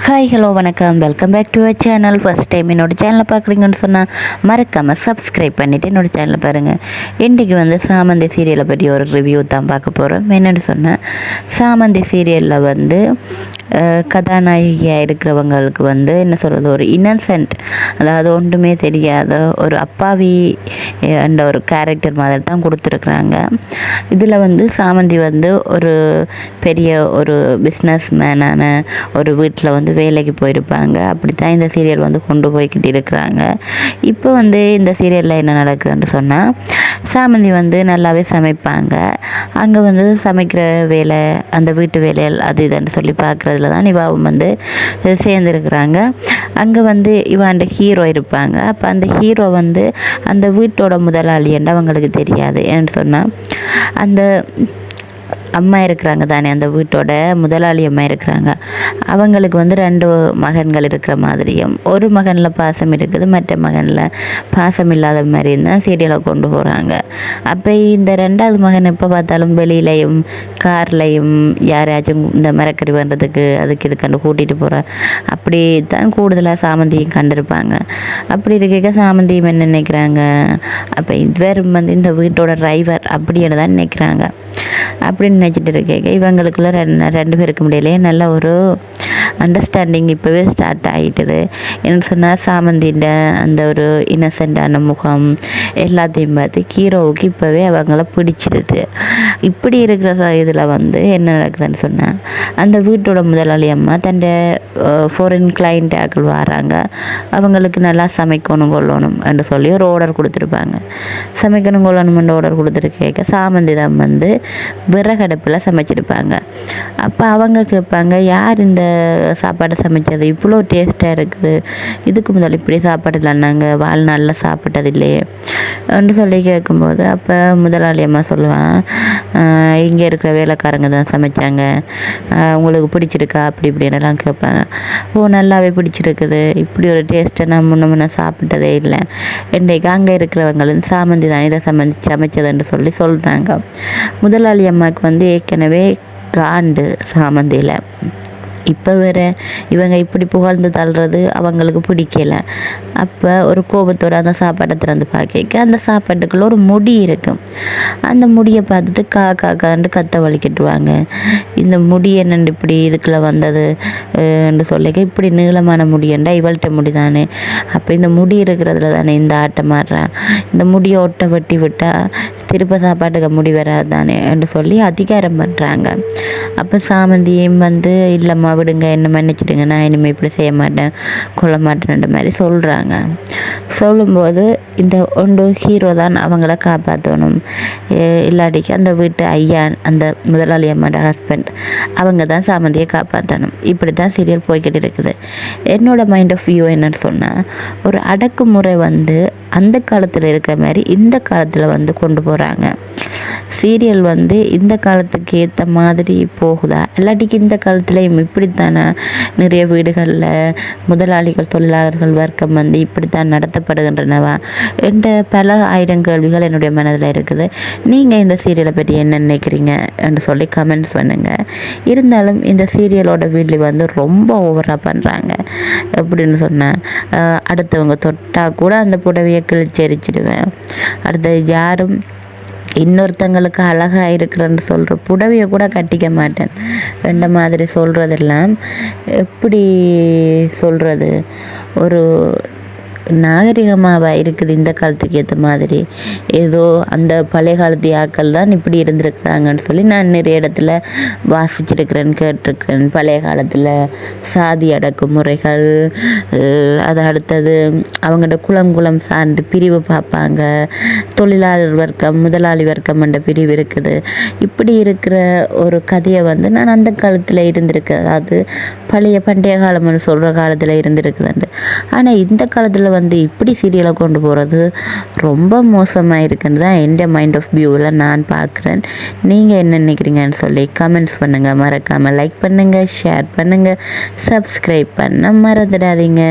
Hi hello வணக்கம், welcome back to our channel. First time என்னோடய சேனலை பார்க்குறீங்கன்னு சொன்னால் மறக்காமல் சப்ஸ்கிரைப் பண்ணிவிட்டு என்னோடய சேனலை பாருங்கள். இன்றைக்கி சாமந்தி சீரியலை பற்றி ஒரு ரிவ்யூ தான் பார்க்க போகிறோம். என்னென்னு சொன்னால், சாமந்தி சீரியலில் கதாநாயகியாக இருக்கிறவங்களுக்கு என்ன சொல்கிறது, ஒரு இன்னசென்ட், அதாவது ஒன்றுமே தெரியாத ஒரு அப்பாவி என்ற ஒரு கேரக்டர் மாதிரி தான் கொடுத்துருக்குறாங்க. இதில் சாமந்தி ஒரு பெரிய ஒரு பிஸ்னஸ் மேனான ஒரு வீட்டில் வேலைக்கு போயிருப்பாங்க. அப்படி தான் இந்த சீரியல் கொண்டு போய்கிட்டு இருக்கிறாங்க. இப்போ இந்த சீரியலில் என்ன நடக்குதுன்னு சொன்னால், சாமந்தி நல்லாவே சமைப்பாங்க. அங்கே சமைக்கிற வேலை, அந்த வீட்டு வேலைகள் அது இதுன்னு சொல்லி பார்க்குறதுல தான் இவாவும் சேர்ந்துருக்குறாங்க. அங்கே இவாண்ட ஹீரோ இருப்பாங்க. அப்போ அந்த ஹீரோ அந்த வீட்டோட முதலாளி என்று அவங்களுக்கு தெரியாது. ஏன்னு சொன்னால், அந்த அம்மா இருக்கிறாங்க தானே, அந்த வீட்டோட முதலாளி அம்மா இருக்கிறாங்க. அவங்களுக்கு 2 மகன்கள் இருக்கிற மாதிரியும், ஒரு மகனில் பாசம் இருக்குது, மற்ற மகனில் பாசம் இல்லாத மாதிரியும் தான் சீரியலை கொண்டு போகிறாங்க. அப்போ இந்த 2வது மகன் எப்போ பார்த்தாலும் வெளியிலையும் கார்லையும் யாரையாச்சும் இந்த மரக்கறி பண்ணுறதுக்கு அதுக்கு இதுக்கண்டு கூட்டிகிட்டு போகிறார். அப்படி தான் கூடுதலாக சாமந்தியும் கண்டிருப்பாங்க. அப்படி இருக்க சாமந்தியும் என்ன நினைக்கிறாங்க, அப்போ இதுவரும் இந்த வீட்டோட டிரைவர் அப்படின்னு தான் நினைக்கிறாங்க. அப்படின்னு நினச்சிட்டு இருக்கேன். இவங்களுக்குள்ள ரெண்டு பேருக்கு முடியலையே நல்ல ஒரு அண்டர்ஸ்டாண்டிங் இப்போவே ஸ்டார்ட் ஆகிட்டுது. என்ன சொன்னால், சாமந்தின்ற அந்த ஒரு இன்னசென்டான முகம் எல்லாத்தையும் பார்த்து ஹீரோவுக்கு இப்போவே அவங்கள பிடிச்சிடுது. இப்படி இருக்கிற இதில் என்ன நடக்குதுன்னு சொன்னால், அந்த வீட்டோட முதலாளி அம்மா தன் ஃபாரின் கிளைண்ட் ஆக்கள் வராங்க. அவங்களுக்கு நல்லா சமைக்கணும் கொள்ளணும் என்று சொல்லி ஒரு ஆர்டர் கொடுத்துருப்பாங்க. சமைக்கணும் கொள்ளணும்ன்ற ஆர்டர் கொடுத்துருக்க சாமந்தி தான் விறகடுப்பில் சமைச்சிருப்பாங்க. அப்போ அவங்க கேட்பாங்க, யார் இந்த சாப்பாடை சமைச்சது, இவ்வளோ டேஸ்ட்டாக இருக்குது, இதுக்கு முதல்ல இப்படி சாப்பாடு இல்லைன்னாங்க, வாழ்நாளில் சாப்பிட்டது இல்லையே என்று சொல்லி கேட்கும்போது, அப்போ முதலாளி அம்மா சொல்லுவான், இங்கே இருக்கிற வேலைக்காரங்க தான் சமைச்சாங்க, உங்களுக்கு பிடிச்சிருக்கா அப்படி இப்படின்னெல்லாம் கேட்பாங்க. ஓ, நல்லாவே பிடிச்சிருக்குது, இப்படி ஒரு டேஸ்ட்டை நான் முன்ன சாப்பிட்டதே இல்லை, இன்றைக்கு அங்கே இருக்கிறவங்களும் சாமந்தி தான் இதை சமைச்சதுன்னு சொல்லி சொல்கிறாங்க. முதலாளி அம்மாவுக்கு ஏற்கனவே காண்டு சாமந்தியில். இப்போ வேறு இவங்க இப்படி புகழ்ந்து தள்ளுறது அவங்களுக்கு பிடிக்கல. அப்போ ஒரு கோபத்தோடு அந்த சாப்பாட்டை திறந்து பார்க்க அந்த சாப்பாட்டுக்குள்ள ஒரு முடி இருக்கும். அந்த முடியை பார்த்துட்டு காக்காண்டு கத்த வலிக்கிட்டுவாங்க. இந்த முடி என்னென்று இப்படி இதுக்குள்ளே வந்தது என்று சொல்லிக்க, இப்படி நீளமான முடியண்டா இவள்கிட்ட முடி தானே, அப்போ இந்த முடி இருக்கிறதுல தானே இந்த ஆட்டம் மாறுறான், இந்த முடியை ஒட்ட வெட்டி விட்டால் திருப்ப சாப்பாட்டுக்கு முடி வராது தானே என்று சொல்லி அதிகாரம் பண்ணுறாங்க. அப்போ சாமந்தியும் இல்லைம்மா விடுங்க, என்ன மன்னிச்சிடுங்க, நான் இனிமேல் இப்படி செய்ய மாட்டேன் கொள்ள மாட்டேன்ற மாதிரி சொல்கிறாங்க. சொல்லும்போது இந்த ஹீரோ தான் அவங்கள காப்பாற்றணும், இல்லாட்டிக்கு அந்த வீட்டு ஐயான், அந்த முதலாளி அம்மாவோட ஹஸ்பண்ட், அவங்க தான் சாமந்தியை காப்பாற்றணும். இப்படி தான் சீரியல் போய்கிட்டு இருக்குது. என்னோடய மைண்ட் ஆஃப் வியூ என்னன்னு சொன்னால், ஒரு அடக்குமுறை அந்த காலத்தில் இருக்கிற மாதிரி இந்த காலத்தில் கொண்டு போகிறாங்க. சீரியல் இந்த காலத்துக்கு ஏற்ற மாதிரி போகுதா, இல்லாட்டிக்கு இந்த காலத்துலேயும் இப்படித்தானே நிறைய வீடுகளில் முதலாளிகள் தொழிலாளர்கள் வர்க்கம் இப்படித்தான் நடத்தப்படுகின்றனவா என்ற பல ஆயிரம் கேள்விகள் என்னுடைய மனதில் இருக்குது. நீங்கள் இந்த சீரியலை பற்றி என்ன நினைக்கிறீங்க என்று சொல்லி கமெண்ட்ஸ் பண்ணுங்கள். இருந்தாலும் இந்த சீரியலோட வீடு ரொம்ப ஓவராக பண்ணுறாங்க. எப்படின்னு சொன்னால், அடுத்தவங்க தொட்டால் கூட அந்த புடவையை கிழிச்சு எரிச்சிடுவேன், அடுத்து யாரும் இன்னொருத்தங்களுக்கு அழகாக இருக்கிறன்னு சொல்கிற புடவையை கூட கட்டிக்க மாட்டேன் என்ற மாதிரி சொல்கிறதெல்லாம் எப்படி சொல்கிறது, ஒரு நாகரிகமாக இருக்குது இந்த காலத்துக்கு ஏற்ற மாதிரி. ஏதோ அந்த பழைய காலத்து ஆக்கள் தான் இப்படி இருந்திருக்கிறாங்கன்னு சொல்லி நான் நிறைய இடத்துல வாசிச்சிருக்கிறேன், கேட்டிருக்கிறேன். பழைய காலத்தில் சாதி அடக்குமுறைகள், அது அடுத்தது அவங்கள்ட்ட குளம் சார்ந்து பிரிவு பார்ப்பாங்க, தொழிலாளர் வர்க்கம் முதலாளி வர்க்கம் என்ற பிரிவு இருக்குது. இப்படி இருக்கிற ஒரு கதையை நான் அந்த காலத்தில் இருந்திருக்கு, அதாவது பண்டைய காலம்னு சொல்கிற காலத்தில் இருந்திருக்குதுண்டு. ஆனால் இந்த காலத்தில் இப்படி சீரியலை கொண்டு போகிறது ரொம்ப மோசமாக இருக்குன்னு தான் என் மைண்ட் ஆஃப் வியூவில் நான் பார்க்குறேன். நீங்கள் என்ன நினைக்கிறீங்கன்னு சொல்லி கமெண்ட்ஸ் பண்ணுங்கள். மறக்காமல் லைக் பண்ணுங்கள், ஷேர் பண்ணுங்கள், சப்ஸ்கிரைப் பண்ண மறந்துடாதீங்க.